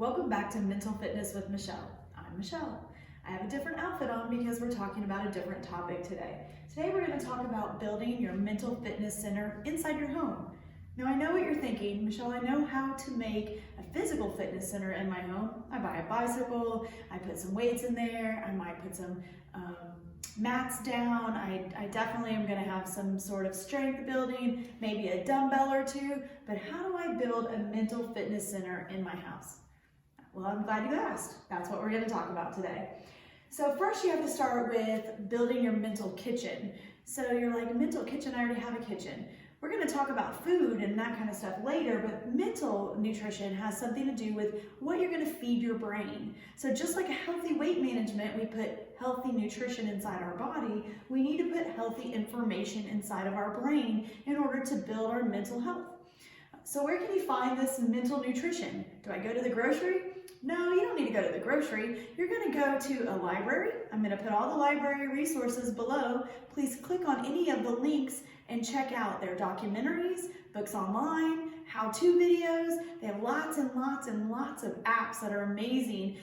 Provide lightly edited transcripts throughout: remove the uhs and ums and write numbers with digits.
Welcome back to Mental Fitness with Michelle. I'm Michelle. I have a different outfit on because we're talking about a different topic today. Today we're going to talk about building your mental fitness center inside your home. Now I know what you're thinking, Michelle, I know how to make a physical fitness center in my home. I buy a bicycle, I put some weights in there, I might put some mats down. I definitely am going to have some sort of strength building, maybe a dumbbell or two, but how do I build a mental fitness center in my house? Well, I'm glad you asked. That's what we're going to talk about today. So first you have to start with building your mental kitchen. So you're like, mental kitchen, I already have a kitchen. We're going to talk about food and that kind of stuff later, but mental nutrition has something to do with what you're going to feed your brain. So just like a healthy weight management, we put healthy nutrition inside our body, we need to put healthy information inside of our brain in order to build our mental health. So where can you find this mental nutrition? Do I go to the grocery? No, you don't need to go to the grocery. You're going to go to a library. I'm going to put all the library resources below. Please click on any of the links and check out their documentaries, books online, how-to videos. They have lots and lots and lots of apps that are amazing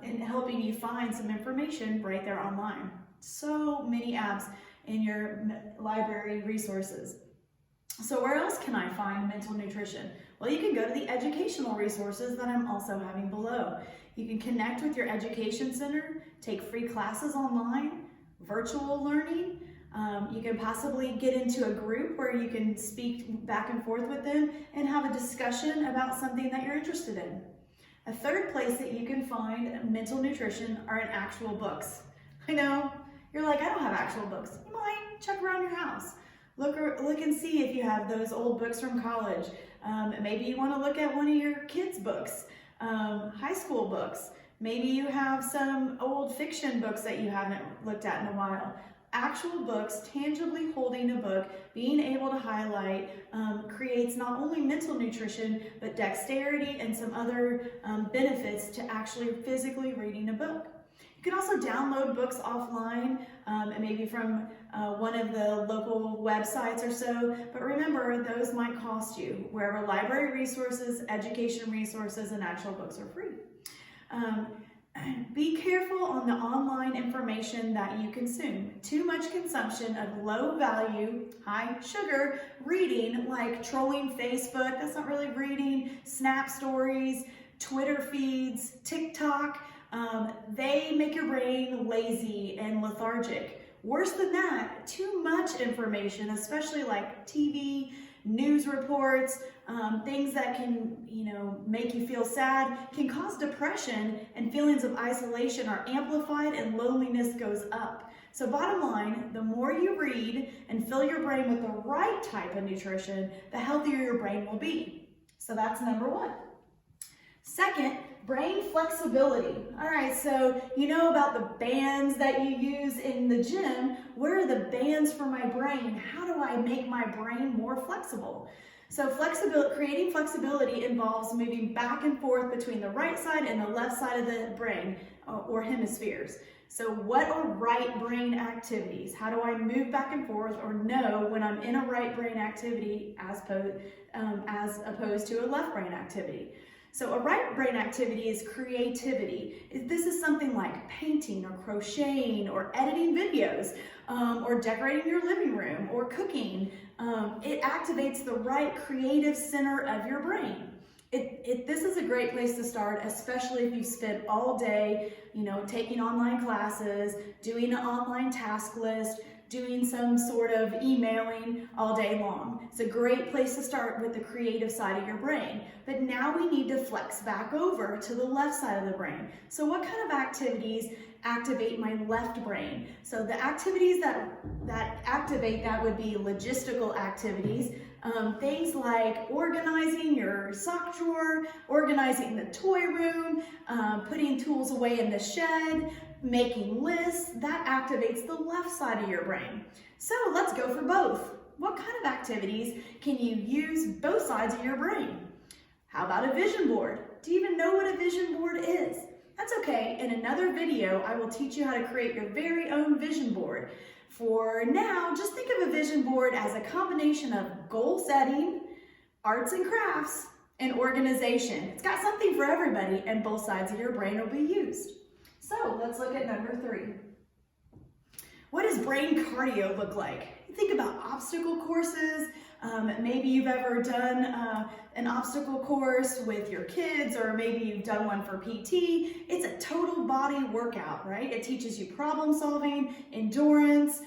in helping you find some information right there online. So many apps in your library resources. So where else can I find mental nutrition? Well, you can go to the educational resources that I'm also having below. You can connect with your education center, take free classes online, virtual learning. You can possibly get into a group where you can speak back and forth with them and have a discussion about something that you're interested in. A third place that you can find mental nutrition are in actual books. I know, you're like, I don't have actual books. You might check around your house. Look and see if you have those old books from college. Maybe you want to look at one of your kids' books, high school books. Maybe you have some old fiction books that you haven't looked at in a while. Actual books, tangibly holding a book, being able to highlight, creates not only mental nutrition, but dexterity and some other benefits to actually physically reading a book. You can also download books offline, maybe from one of the local websites or so, but remember, those might cost you, wherever library resources, education resources, and actual books are free. Be careful on the online information that you consume. Too much consumption of low value, high sugar reading, like trolling Facebook, that's not really reading, Snap stories, Twitter feeds, TikTok, they make your brain lazy and lethargic. Worse than that, too much information, especially like TV, news reports, things that can, make you feel sad, can cause depression, and feelings of isolation are amplified and loneliness goes up. So bottom line, the more you read and fill your brain with the right type of nutrition, the healthier your brain will be. So that's number one. Second, brain flexibility. All right, so you know about the bands that you use in the gym. Where are the bands for my brain? How do I make my brain more flexible? So creating flexibility involves moving back and forth between the right side and the left side of the brain or hemispheres. So what are right brain activities? How do I move back and forth or know when I'm in a right brain activity as opposed to a left brain activity? So a right brain activity is creativity. This is something like painting or crocheting or editing videos or decorating your living room or cooking. It activates the right creative center of your brain. This is a great place to start, especially if you spent all day, taking online classes, doing an online task list, doing some sort of emailing all day long. It's a great place to start with the creative side of your brain. But now we need to flex back over to the left side of the brain. So what kind of activities activate my left brain? So the activities that activate that would be logistical activities, things like organizing your sock drawer, organizing the toy room, putting tools away in the shed, making lists. That activates the left side of your brain. So let's go for both. What kind of activities can you use both sides of your brain? How about a vision board? Do you even know what a vision board is? That's okay. In another video, I will teach you how to create your very own vision board. For now, just think of a vision board as a combination of goal setting, arts and crafts, and organization. It's got something for everybody, and both sides of your brain will be used. So let's look at number 3. What does brain cardio look like? Think about obstacle courses. Maybe you've ever done an obstacle course with your kids, or maybe you've done one for PT. It's a total body workout, right? It teaches you problem solving, endurance,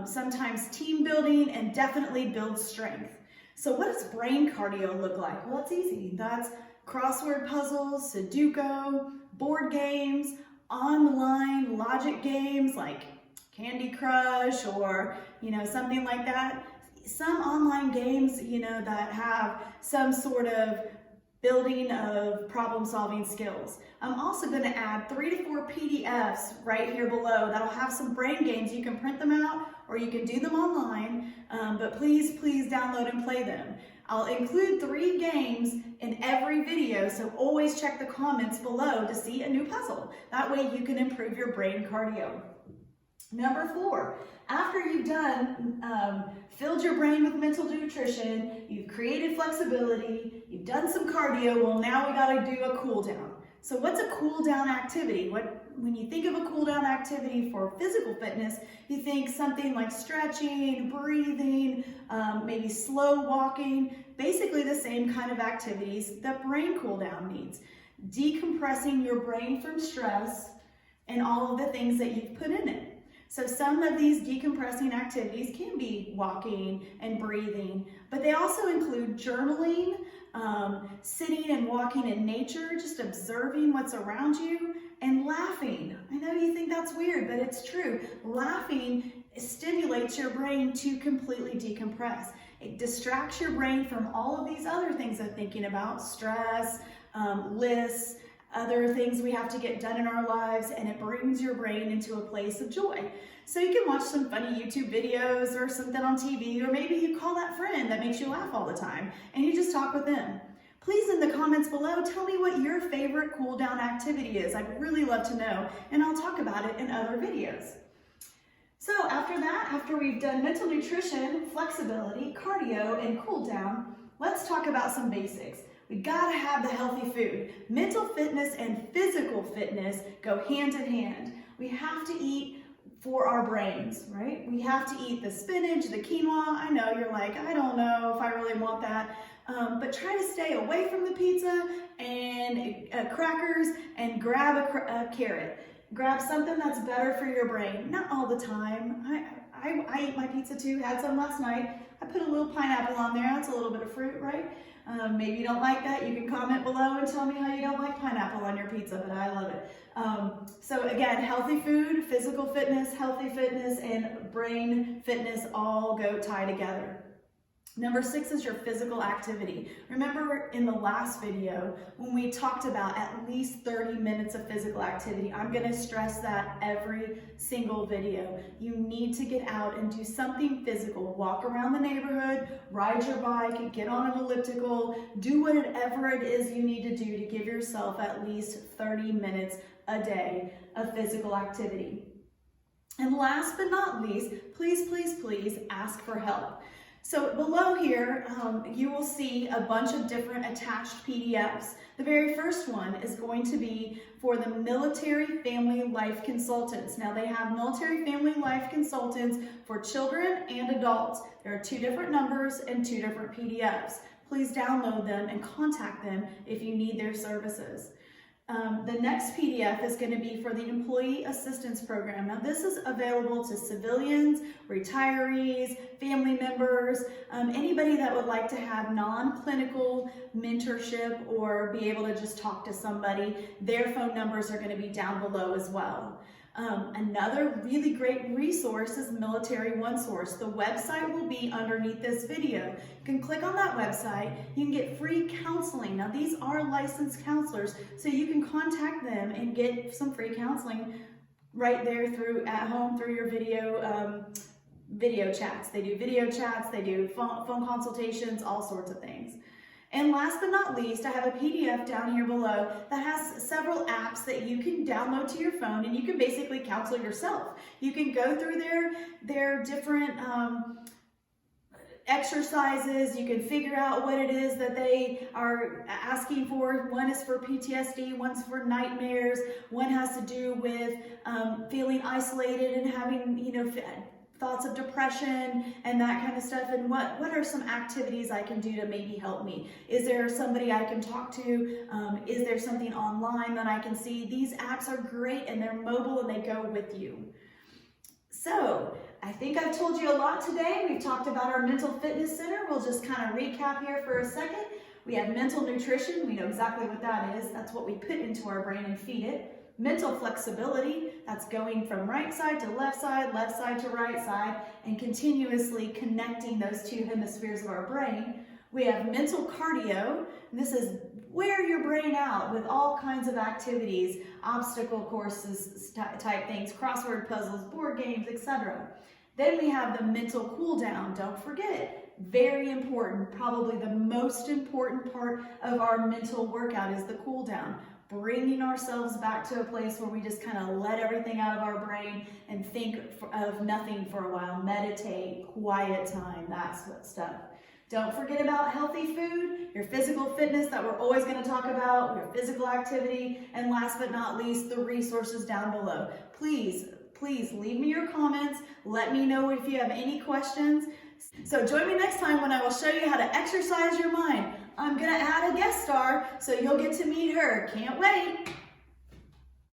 sometimes team building, and definitely builds strength. So what does brain cardio look like? Well, it's easy. That's crossword puzzles, Sudoku, board games, online logic games like Candy Crush, or something like that. Some online games that have some sort of building of problem solving skills. I'm also going to add 3 to 4 PDFs right here below that'll have some brain games. You can print them out or you can do them online, but please download and play them. I'll include 3 games in every video, so always check the comments below to see a new puzzle. That way you can improve your brain cardio. Number 4, after you've filled your brain with mental nutrition, you've created flexibility, you've done some cardio, well, now we gotta do a cool down. So what's a cool down activity? When you think of a cool down activity for physical fitness, you think something like stretching, breathing, maybe slow walking, basically the same kind of activities that brain cool down needs. Decompressing your brain from stress and all of the things that you've put in it. So some of these decompressing activities can be walking and breathing, but they also include journaling, sitting and walking in nature, just observing what's around you, and laughing. I know you think that's weird, but it's true. Laughing stimulates your brain to completely decompress. It distracts your brain from all of these other things I'm thinking about, stress, lists, other things we have to get done in our lives, and it brings your brain into a place of joy. So you can watch some funny YouTube videos or something on TV, or maybe you call that friend that makes you laugh all the time and you just talk with them. Please, in the comments below, tell me what your favorite cool down activity is. I'd really love to know, and I'll talk about it in other videos. So after that, after we've done mental nutrition, flexibility, cardio, and cool down, let's talk about some basics. We gotta have the healthy food. Mental fitness and physical fitness go hand in hand. We have to eat for our brains, right? We have to eat the spinach, the quinoa. I know you're like, I don't know if I really want that, but try to stay away from the pizza and crackers, and grab a carrot. Grab something that's better for your brain. Not all the time. I eat my pizza too, had some last night. I put a little pineapple on there. That's a little bit of fruit, right? Maybe you don't like that. You can comment below and tell me how you don't like pineapple on your pizza, but I love it. So again, healthy food, physical fitness, healthy fitness, and brain fitness all go tie together. Number 6 is your physical activity. Remember in the last video when we talked about at least 30 minutes of physical activity. I'm going to stress that every single video. You need to get out and do something physical. Walk around the neighborhood, ride your bike, get on an elliptical, do whatever it is you need to do to give yourself at least 30 minutes a day of physical activity. And last but not least, please ask for help. So below here, you will see a bunch of different attached PDFs. The very first one is going to be for the Military Family Life Consultants. Now they have Military Family Life Consultants for children and adults. There are 2 different numbers and 2 different PDFs. Please download them and contact them if you need their services. The next PDF is going to be for the Employee Assistance Program. Now this is available to civilians, retirees, family members, anybody that would like to have non-clinical mentorship or be able to just talk to somebody. Their phone numbers are going to be down below as well. Another really great resource is Military OneSource. The website will be underneath this video. You can click on that website. You can get free counseling. Now these are licensed counselors, so you can contact them and get some free counseling right there at home through your video chats. They do video chats, they do phone consultations, all sorts of things. And last but not least, I have a PDF down here below that has several apps that you can download to your phone, and you can basically counsel yourself. You can go through their different exercises. You can figure out what it is that they are asking for. One is for PTSD, one's for nightmares, one has to do with feeling isolated and having, thoughts of depression and that kind of stuff. And what are some activities I can do to maybe help me? Is there somebody I can talk to? Is there something online that I can see? These apps are great and they're mobile and they go with you. So I think I've told you a lot today. We've talked about our mental fitness center. We'll just kind of recap here for a second. We have mental nutrition. We know exactly what that is. That's what we put into our brain and feed it. Mental flexibility, that's going from right side to left side to right side, and continuously connecting those two hemispheres of our brain. We have mental cardio, and this is wear your brain out with all kinds of activities, obstacle courses type things, crossword puzzles, board games, etc. Then we have the mental cool down. Don't forget, very important, probably the most important part of our mental workout is the cool down. Bringing ourselves back to a place where we just kind of let everything out of our brain and think of nothing for a while. Meditate, quiet time, that stuff. Don't forget about healthy food, your physical fitness that we're always going to talk about, your physical activity, and last but not least, the resources down below. Please leave me your comments. Let me know if you have any questions. So join me next time when I will show you how to exercise your mind. I'm going to add a guest star, so you'll get to meet her. Can't wait.